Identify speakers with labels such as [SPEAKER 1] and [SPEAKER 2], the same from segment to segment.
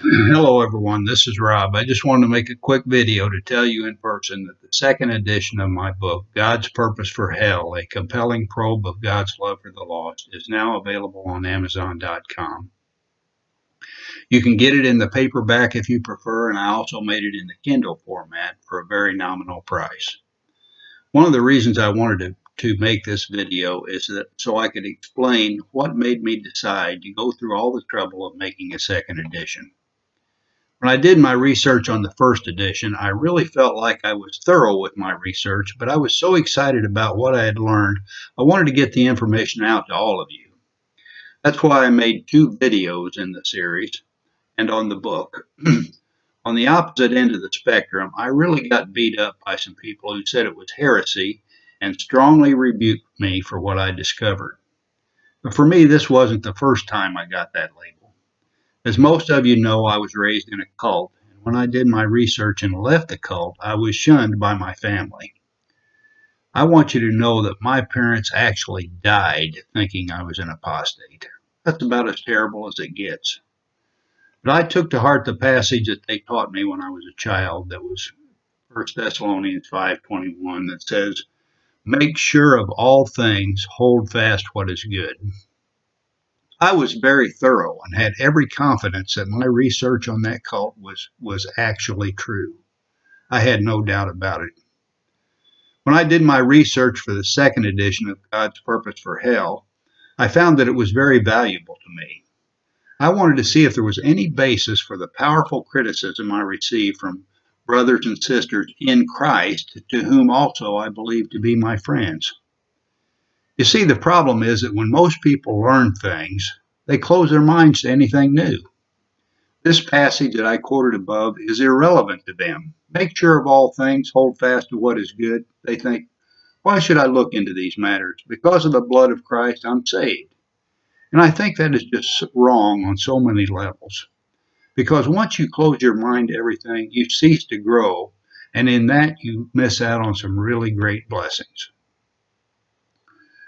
[SPEAKER 1] Hello, everyone. This is Rob. I just wanted to make a quick video to tell you in person that the second edition of my book, God's Purpose for Hell, a compelling probe of God's love for the lost, is now available on Amazon.com. You can get it in the paperback if you prefer, and I also made it in the Kindle format for a very nominal price. One of the reasons I wanted to make this video is that so I could explain what made me decide to go through all the trouble of making a second edition. When I did my research on the first edition, I really felt like I was thorough with my research, but I was so excited about what I had learned, I wanted to get the information out to all of you. That's why I made two videos in the series and on the book. On the opposite end of the spectrum, I really got beat up by some people who said it was heresy and strongly rebuked me for what I discovered. But for me, this wasn't the first time I got that label. As most of you know, I was raised in a cult, and when I did my research and left the cult, I was shunned by my family. I want you to know that my parents actually died thinking I was an apostate. That's about as terrible as it gets. But I took to heart the passage that they taught me when I was a child that was 1 Thessalonians 5:21 that says, "Make sure of all things, hold fast what is good." I was very thorough and had every confidence that my research on that cult was actually true. I had no doubt about it. When I did my research for the second edition of God's Purpose for Hell, I found that it was very valuable to me. I wanted to see if there was any basis for the powerful criticism I received from brothers and sisters in Christ, to whom also I believe to be my friends. You see, the problem is that when most people learn things, they close their minds to anything new. This passage that I quoted above is irrelevant to them. Make sure of all things, hold fast to what is good. They think, why should I look into these matters? Because of the blood of Christ, I'm saved. And I think that is just wrong on so many levels. Because once you close your mind to everything, you cease to grow, and in that you miss out on some really great blessings.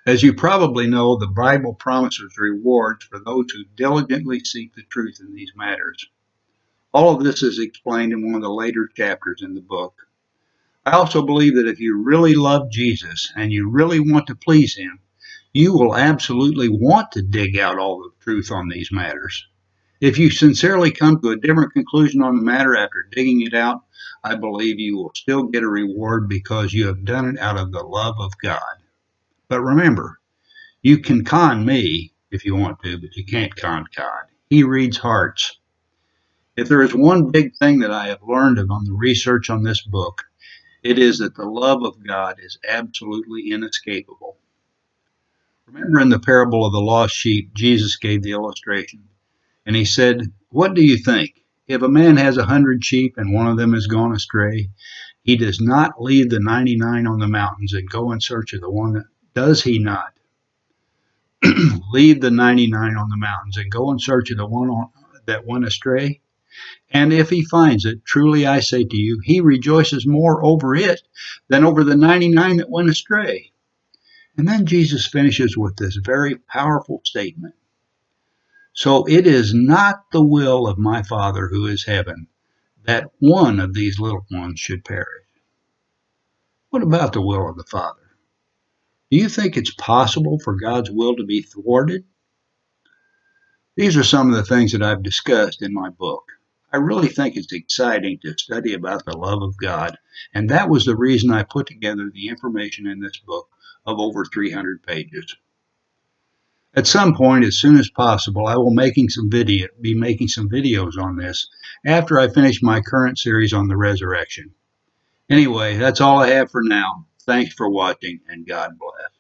[SPEAKER 1] As you probably know, the Bible promises rewards for those who diligently seek the truth in these matters. All of this is explained in one of the later chapters in the book. I also believe that if you really love Jesus and you really want to please him, you will absolutely want to dig out all the truth on these matters. If you sincerely come to a different conclusion on the matter after digging it out, I believe you will still get a reward because you have done it out of the love of God. But remember, you can con me if you want to, but you can't con God. He reads hearts. If there is one big thing that I have learned on the research on this book, it is that the love of God is absolutely inescapable. Remember in the parable of the lost sheep, Jesus gave the illustration, and he said, "What do you think? If a man has 100 sheep and one of them has gone astray, he does not leave the 99 on the mountains and go in search of the one, does he not? Leave the 99 on the mountains and go in search of the one that went astray? And if he finds it, truly I say to you, he rejoices more over it than over the 99 that went astray." And then Jesus finishes with this very powerful statement. "So it is not the will of my Father who is heaven that one of these little ones should perish." What about the will of the Father? Do you think it's possible for God's will to be thwarted? These are some of the things that I've discussed in my book. I really think it's exciting to study about the love of God, and that was the reason I put together the information in this book of over 300 pages. At some point, as soon as possible, I will be making some videos on this after I finish my current series on the resurrection. Anyway, that's all I have for now. Thanks for watching, and God bless.